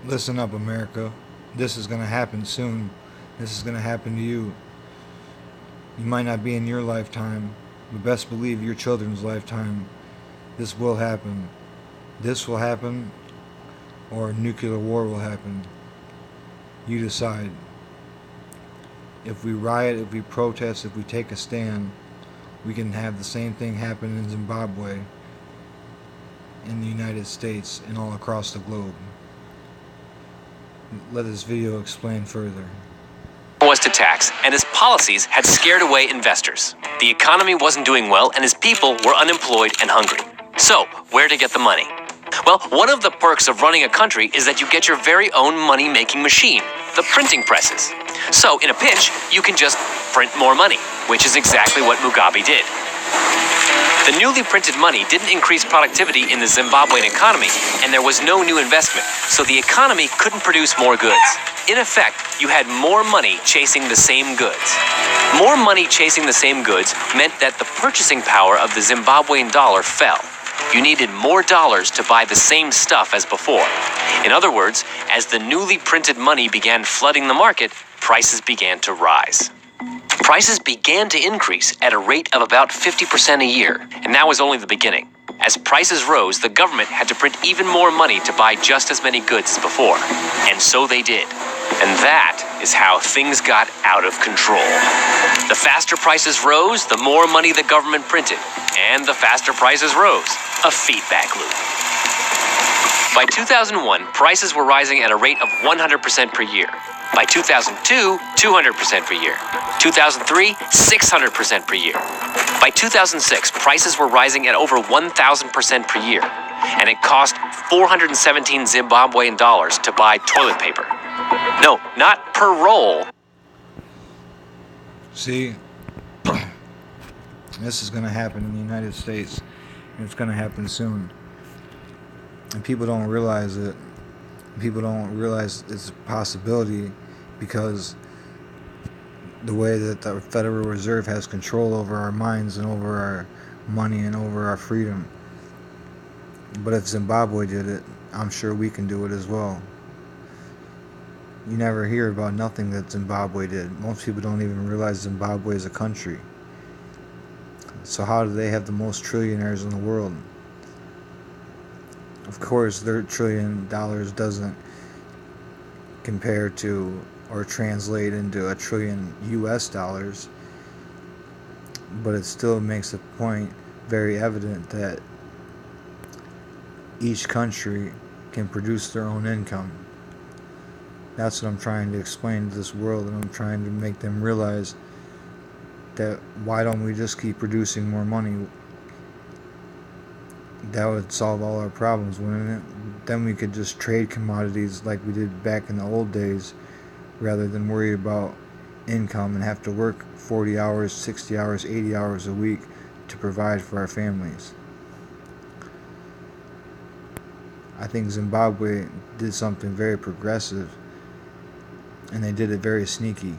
Listen up, America. This is going to happen soon. This is going to happen to you. You might not be in your lifetime, but best believe your children's lifetime. This will happen. This will happen, or a nuclear war will happen. You decide. If we riot, if we protest, if we take a stand, we can have the same thing happen in Zimbabwe, in the United States, and all across the globe. Let this video explain further. Was to tax, and his policies had scared away investors. The economy wasn't doing well, and his people were unemployed and hungry. So, where to get the money? Well, one of the perks of running a country is that you get your very own money-making machine, the printing presses. So, in a pinch, you can just print more money, which is exactly what Mugabe did. The newly printed money didn't increase productivity in the Zimbabwean economy, and there was no new investment, so the economy couldn't produce more goods. In effect, you had more money chasing the same goods. More money chasing the same goods meant that the purchasing power of the Zimbabwean dollar fell. You needed more dollars to buy the same stuff as before. In other words, as the newly printed money began flooding the market, prices began to rise. Prices began to increase at a rate of about 50% a year, and that was only the beginning. As prices rose, the government had to print even more money to buy just as many goods as before. And so they did. And that is how things got out of control. The faster prices rose, the more money the government printed. And the faster prices rose. A feedback loop. By 2001, prices were rising at a rate of 100% per year. By 2002, 200% per year. 2003, 600% per year. By 2006, prices were rising at over 1,000% per year, and it cost 417 Zimbabwean dollars to buy toilet paper. No, not per roll. See, this is going to happen in the United States, and it's going to happen soon. And people don't realize it. People don't realize it's a possibility because the way that the Federal Reserve has control over our minds and over our money and over our freedom. But if Zimbabwe did it, I'm sure we can do it as well. You never hear about nothing that Zimbabwe did. Most people don't even realize Zimbabwe is a country. So how do they have the most trillionaires in the world? Of course, their $1 trillion doesn't compare to or translate into $1 trillion US dollars, but it still makes the point very evident that each country can produce their own income. That's what I'm trying to explain to this world, and I'm trying to make them realize that why don't we just keep producing more money? That would solve all our problems, wouldn't it? Then we could just trade commodities like we did back in the old days, rather than worry about income and have to work 40 hours, 60 hours, 80 hours a week to provide for our families. I think Zimbabwe did something very progressive, and they did it very sneaky.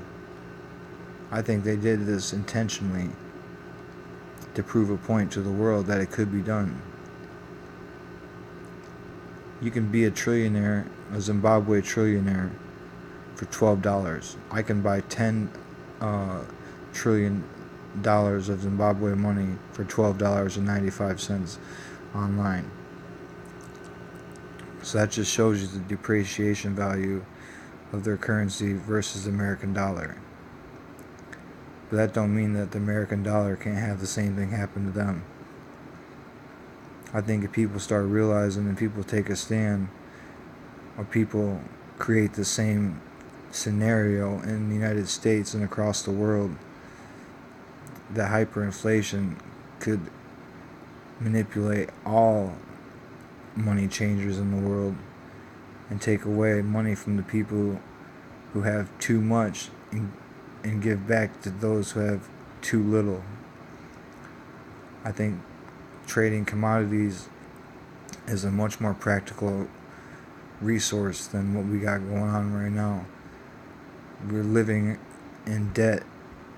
I think they did this intentionally to prove a point to the world that it could be done. You can be a trillionaire, a Zimbabwe trillionaire, for $12. I can buy $10 trillion of Zimbabwe money for $12.95 online. So that just shows you the depreciation value of their currency versus the American dollar. But that don't mean that the American dollar can't have the same thing happen to them. I think if people start realizing and people take a stand, or people create the same scenario in the United States and across the world, that hyperinflation could manipulate all money changers in the world and take away money from the people who have too much and give back to those who have too little. I think trading commodities is a much more practical resource than what we got going on right now. We're living in debt,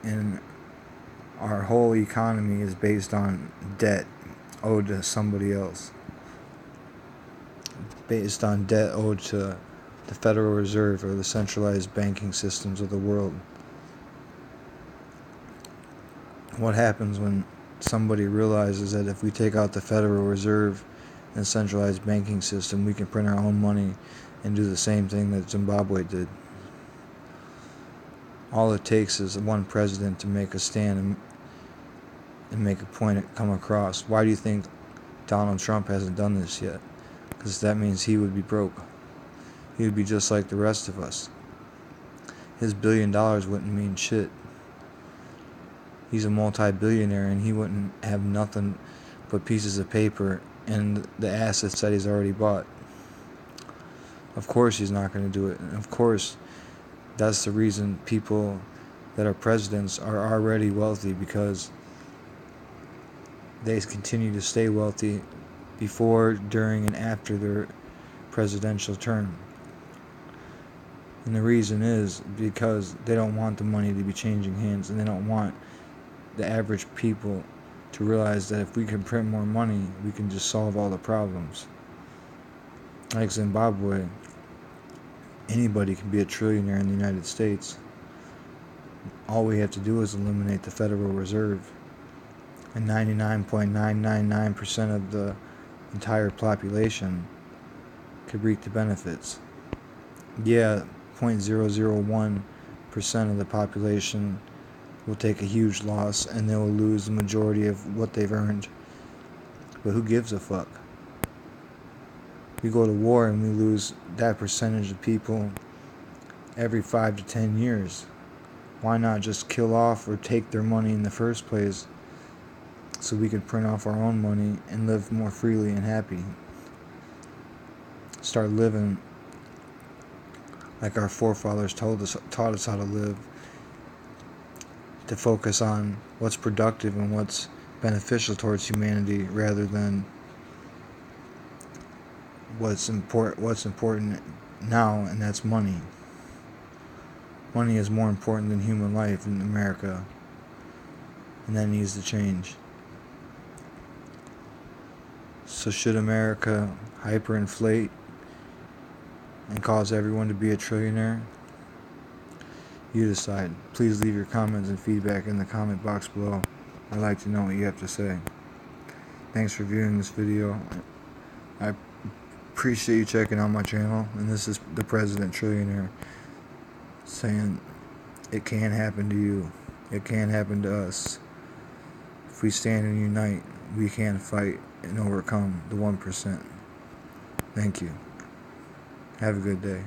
and our whole economy is based on debt owed to somebody else, based on debt owed to the Federal Reserve or the centralized banking systems of the world. What happens when somebody realizes that if we take out the Federal Reserve and centralized banking system, we can print our own money and do the same thing that Zimbabwe did? All it takes is one president to make a stand and make a point come across. Why do you think Donald Trump hasn't done this yet? Because that means he would be broke. He would be just like the rest of us. His $1 billion wouldn't mean shit. He's a multi-billionaire and he wouldn't have nothing but pieces of paper and the assets that he's already bought. Of course he's not going to do it. And of course that's the reason people that are presidents are already wealthy, because they continue to stay wealthy before, during, and after their presidential term. And the reason is because they don't want the money to be changing hands, and they don't want the average people to realize that if we can print more money, we can just solve all the problems. Like Zimbabwe, anybody can be a trillionaire in the United States. All we have to do is eliminate the Federal Reserve, and 99.999% of the entire population could reap the benefits. Yeah, 0.001% of the population will take a huge loss and they will lose the majority of what they've earned. But who gives a fuck? We go to war and we lose that percentage of people every 5 to 10 years. Why not just kill off or take their money in the first place so we could print off our own money and live more freely and happy? Start living like our forefathers taught us how to live, to focus on what's productive and what's beneficial towards humanity rather than what's important now, and that's money. Money is more important than human life in America, and that needs to change. So should America hyperinflate and cause everyone to be a trillionaire? You decide. Please leave your comments and feedback in the comment box below. I'd like to know what you have to say. Thanks for viewing this video. I appreciate you checking out my channel. And this is the President Trillionaire saying it can happen to you. It can happen to us. If we stand and unite, we can fight and overcome the 1%. Thank you. Have a good day.